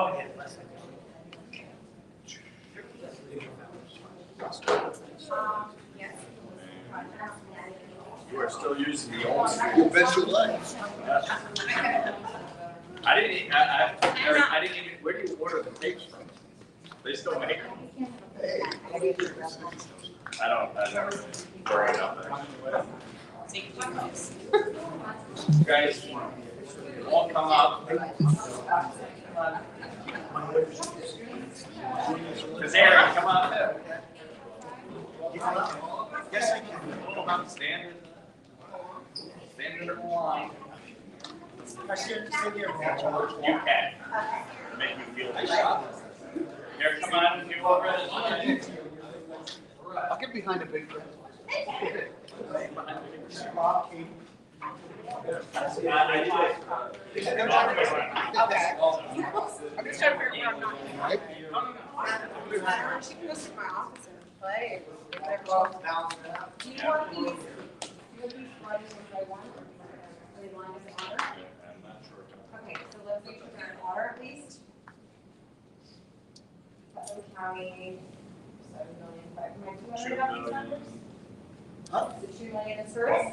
Oh, yeah, less than. Yes. You are still using the old school. You bet your life. I didn't even, where do you order the tapes from? They still make them. Hey. I don't worry about that. You guys all come up. Kazarian, come on up. Yes, I can. Come on, stand in the line. I should sit here. You can. Make you feel the shot. Here, come on, you over the line. I'll get behind a big girl. I'm just trying to figure out where I'm not. She can go to my office and play. Do you want these? Lines in order? I'm not sure. Okay, so let's make sure they're in order at least. Putnam County, 7,500,000. Am I 200 on these numbers? Huh? Is it 2 million is first?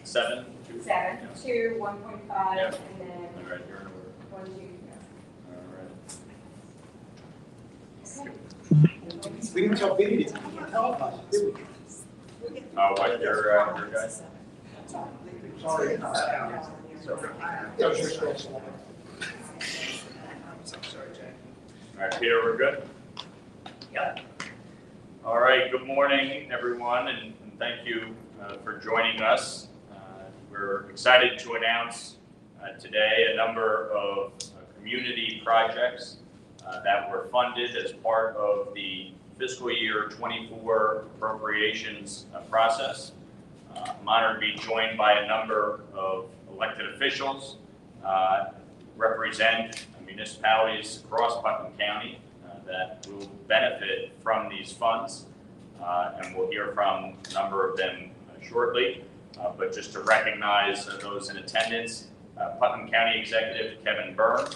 7. 7, Yeah. 2, 1.5, Yeah. and then All right, you're in order. 1, 2. We didn't tell Vinny to televise it, did we? Oh, what, your guy? Sorry. That was your special. All right, Peter, we're good? Yeah. All right, good morning, everyone, and thank you for joining us. We're excited to announce today a number of community projects that were funded as part of the fiscal year 24 appropriations process. I'm honored to be joined by a number of elected officials, represent municipalities across Putnam County that will benefit from these funds, and we'll hear from a number of them shortly. But just to recognize those in attendance, Putnam County Executive Kevin Byrne,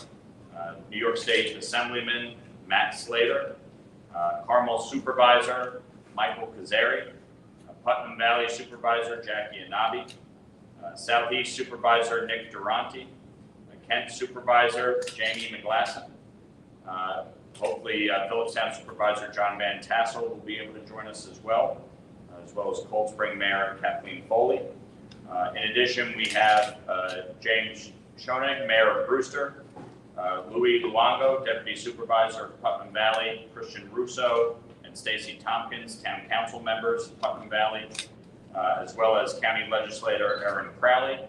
New York State Assemblyman Matt Slater, Carmel Supervisor Michael Kazari, Putnam Valley Supervisor Jackie Anabi, Southeast Supervisor Nick Durante, Kent Supervisor Jamie McGlasson. Hopefully Phillipstown Supervisor John Van Tassel will be able to join us as well as Cold Spring Mayor Kathleen Foley. In addition, we have James Schoening, Mayor of Brewster, Louis Luongo, Deputy Supervisor of Putnam Valley, Christian Russo, and Stacy Tompkins, Town Council members of Putnam Valley, as well as County Legislator Erin Crowley,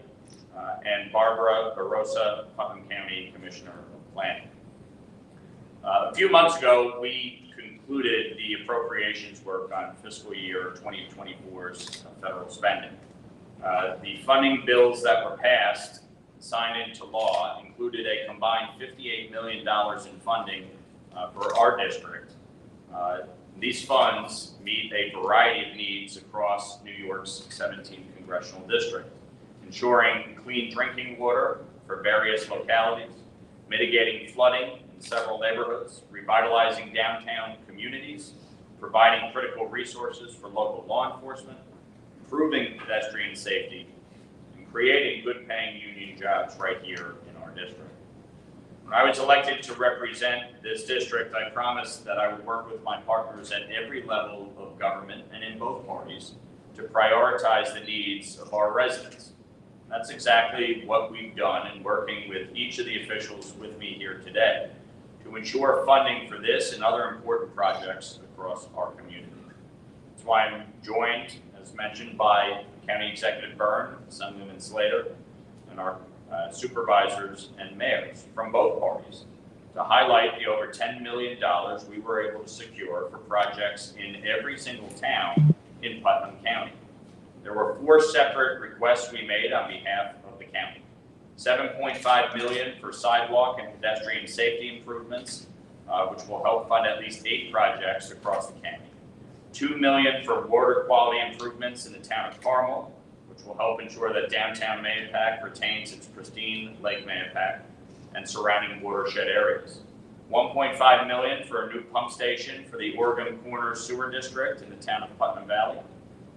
and Barbara Barossa, Putnam County Commissioner of Planning. A few months ago, we concluded the appropriations work on fiscal year 2024's federal spending. The funding bills that were passed, signed into law, included a combined $58 million in funding for our district. These funds meet a variety of needs across New York's 17th congressional district, ensuring clean drinking water for various localities, mitigating flooding in several neighborhoods, revitalizing downtown communities, providing critical resources for local law enforcement, improving pedestrian safety, and creating good-paying union jobs right here in our district. When I was elected to represent this district, I promised that I would work with my partners at every level of government and in both parties to prioritize the needs of our residents. That's exactly what we've done in working with each of the officials with me here today to ensure funding for this and other important projects across our community. That's why I'm joined, as mentioned, by County Executive Byrne, Assemblyman Slater, and our supervisors and mayors from both parties to highlight the over $10 million we were able to secure for projects in every single town in Putnam County. There were 4 separate requests we made on behalf of the county. $7.5 million for sidewalk and pedestrian safety improvements, which will help fund at least 8 projects across the county. $2 million for water quality improvements in the town of Carmel, which will help ensure that downtown Mahopac retains its pristine Lake Mahopac and surrounding watershed areas. $1.5 million for a new pump station for the Oregon Corner Sewer District in the town of Putnam Valley,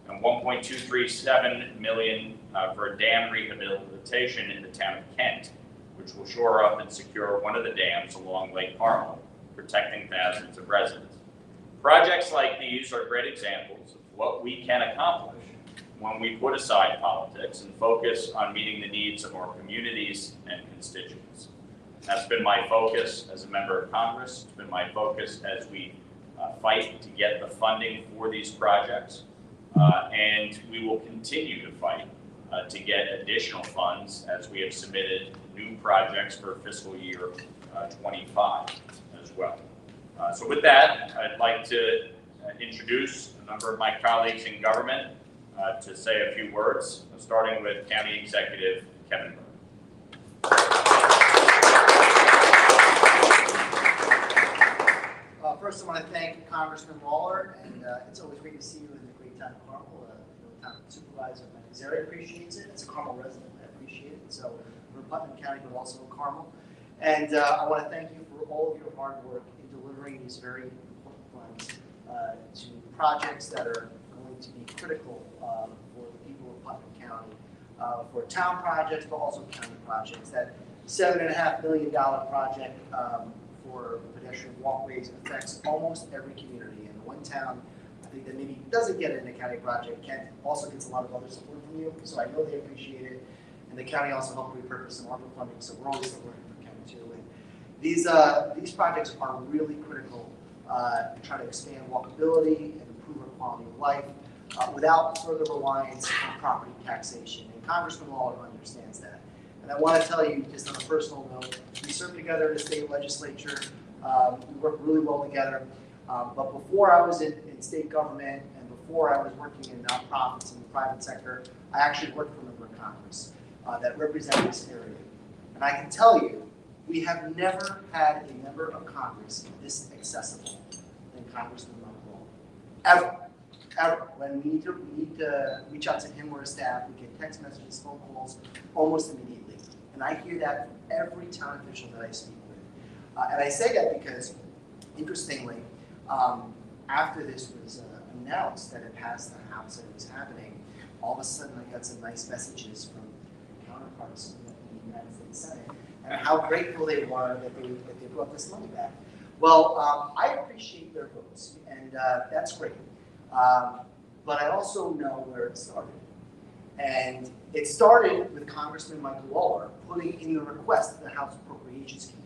and $1.237 million for a dam rehabilitation in the town of Kent, which will shore up and secure one of the dams along Lake Carmel, protecting thousands of residents. Projects like these are great examples of what we can accomplish when we put aside politics and focus on meeting the needs of our communities and constituents. That's been my focus as a member of Congress. It's been my focus as we fight to get the funding for these projects. And we will continue to fight to get additional funds as we have submitted new projects for fiscal year 25 as well. So with that, I'd like to introduce a number of my colleagues in government to say a few words, starting with County Executive Kevin Burke. First, I want to thank Congressman Lawler, and it's always great to see you in the great town of Carmel. The town supervisor, my area appreciates it. As a Carmel resident, I appreciate it. So we're Putnam County, but also Carmel. And I want to thank you for all of your hard work in delivering these very important funds to projects that are going to be critical for the people of Putnam County, for town projects, but also county projects. That $7.5 million project for pedestrian walkways affects almost every community. And one town, I think, that maybe doesn't get it in a county project, Kent, also gets a lot of other support from you. So I know they appreciate it. And the county also helped repurpose some ARPA funding, so we're always still working for county too. And these projects are really critical to try to expand walkability and improve our quality of life without further reliance on property taxation. And Congressman Lawler understands that. And I want to tell you, just on a personal note, we served together in the state legislature. We worked really well together. But before I was in state government and before I was working in nonprofits in the private sector, I actually worked for a member of Congress that represented this area. And I can tell you, we have never had a member of Congress this accessible than Congressman Lawler. Ever. Ever. When we need to reach out to him or his staff, we get text messages, phone calls almost immediately. And I hear that from every town official that I speak with. And I say that because, interestingly, after this was announced that it passed the House and it was happening, all of a sudden I got some nice messages from counterparts in the United States Senate and how grateful they were that they brought this money back. Well, I appreciate their votes, and that's great. But I also know where it started. And it started with Congressman Michael Lawler putting in the request to the House Appropriations Committee.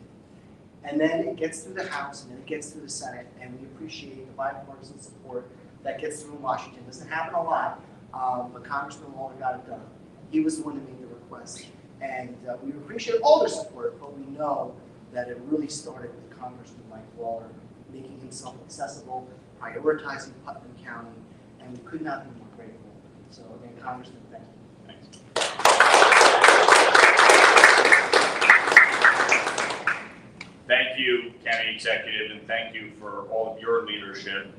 And then it gets through the House, and then it gets through the Senate, and we appreciate the bipartisan support that gets through in Washington. It doesn't happen a lot, but Congressman Lawler got it done. He was the one that made the request. And we appreciate all their support, but we know that it really started with Congressman Mike Lawler making himself accessible, prioritizing Putnam County, and we could not be more grateful. So again, Congressman, thank you. Thanks. Thank you, County Executive, and thank you for all of your leadership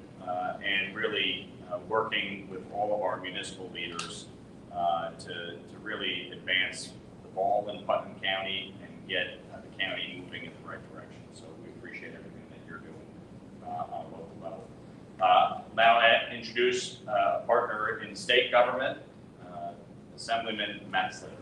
and really working with all of our municipal leaders to really advance the ball in Putnam County and get the county moving in the right direction. So we appreciate everything that you're doing on a local level. Now I introduce a partner in state government, Assemblyman Matt Slater.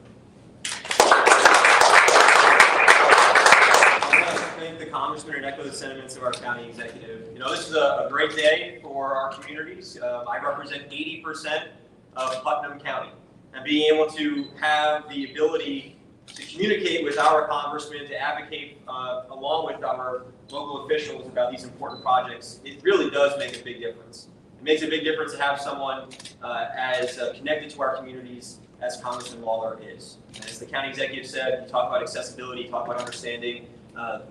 Thank the Congressman and echo the sentiments of our county executive. You know, this is a great day for our communities. I represent 80% of Putnam County, and being able to have the ability to communicate with our congressman, to advocate along with our local officials about these important projects, it really does make a big difference. It makes a big difference to have someone as connected to our communities as Congressman Lawler is. And as the county executive said, you talk about accessibility, talk about understanding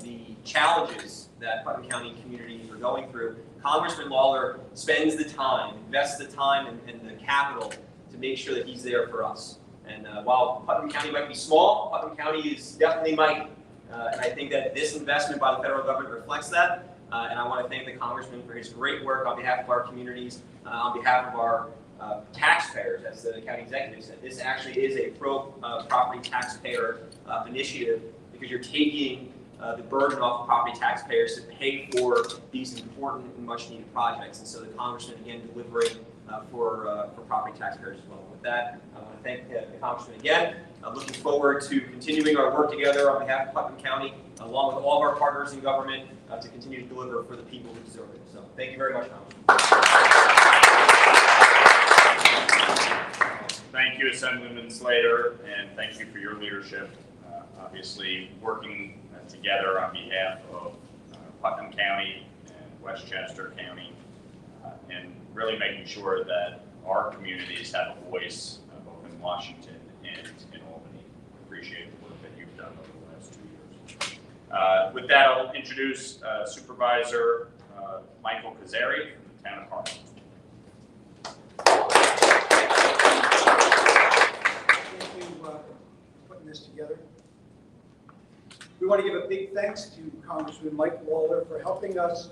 the challenges that Putnam County communities are going through. Congressman Lawler spends the time, invests the time and the capital to make sure that he's there for us. And while Putnam County might be small, Putnam County is definitely mighty. And I think that this investment by the federal government reflects that. And I want to thank the Congressman for his great work on behalf of our communities, on behalf of our taxpayers, as the county executive said. This actually is a pro-property taxpayer initiative because you're taking the burden off of property taxpayers to pay for these important and much-needed projects. And so the Congressman, again, delivering for property taxpayers as well. With that, I want to thank the Congressman again. I'm looking forward to continuing our work together on behalf of Putnam County, along with all of our partners in government, to continue to deliver for the people who deserve it. So thank you very much, Congressman. Thank you, Assemblyman Slater, and thank you for your leadership. Obviously, working together on behalf of Putnam County and Westchester County, and really making sure that our communities have a voice both in Washington and in Albany. Appreciate the work that you've done over the last 2 years. With that, I'll introduce Supervisor Michael Kazari from the town of Carmel. Thank you for putting this together. We want to give a big thanks to Congressman Mike Waller for helping us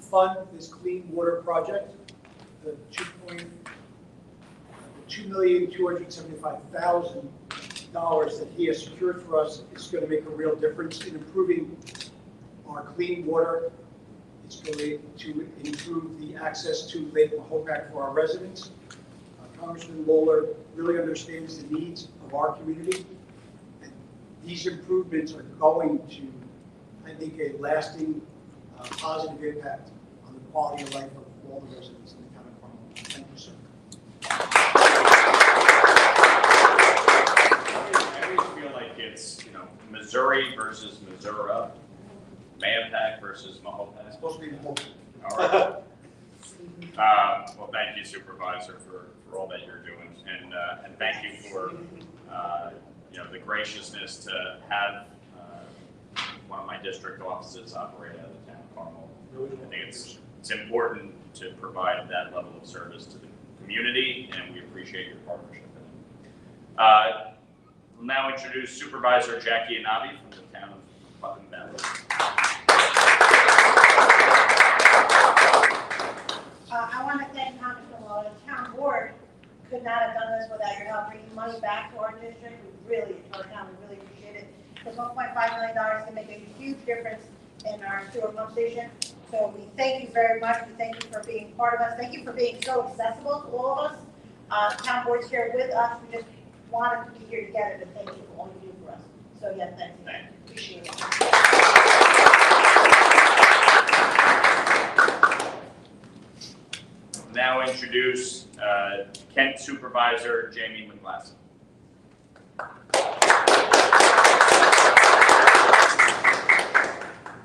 fund this clean water project. The $2,275,000 that he has secured for us is going to make a real difference in improving our clean water. It's going to improve the access to Lake Mahopac for our residents. Congressman Waller really understands the needs of our community. And these improvements are going to, I think, a lasting positive impact on the quality of life of all the residents in the town of Carmel. Thank you, sir. I always feel like it's, Missouri versus Missouri, Mahopac versus Mahopac. It's supposed to be the whole. All right. Well, thank you, Supervisor, for all that you're doing, and thank you for the graciousness to have one of my district offices operate out of the town of Carmel. I think it's important to provide that level of service to the community, and we appreciate your partnership in it. We'll now introduce Supervisor Jackie Anabi from the town of Putnam County. I want to thank Congressman Waller. The town board could not have done this without your help bringing money back to our district. We really appreciate it. Because $1.5 million can make a huge difference in our sewer pump station. So we thank you very much. We thank you for being part of us. Thank you for being so accessible to all of us. Town board's here with us. We just wanted to be here together to thank you for all you do for us. So yeah, thank you. Appreciate it. Now introduce Kent Supervisor Jamie McGlasson.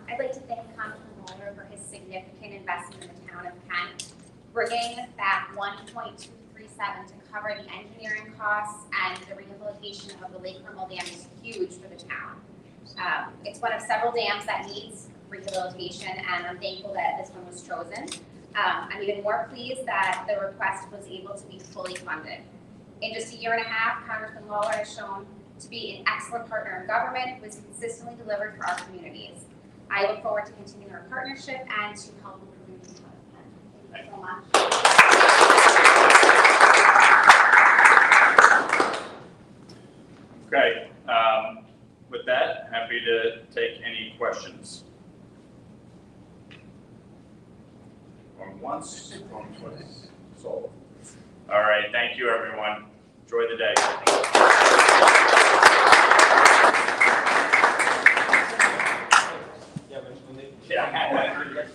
I'd like to thank Congressman Waller for his significant investment in the town of Kent, bringing back $1.237 to cover the engineering costs and the rehabilitation of the Lake Carmel Dam is huge for the town. It's one of several dams that needs rehabilitation, and I'm thankful that this one was chosen. I'm even more pleased that the request was able to be fully funded. In just a year and a half, Congressman Waller has shown to be an excellent partner in government who has consistently delivered for our communities. I look forward to continuing our partnership and to help improve the town of Kent. Thank you so much. Okay. With that, happy to take any questions. Going once, going twice. Sold. All right. Thank you, everyone. Enjoy the day. Yeah.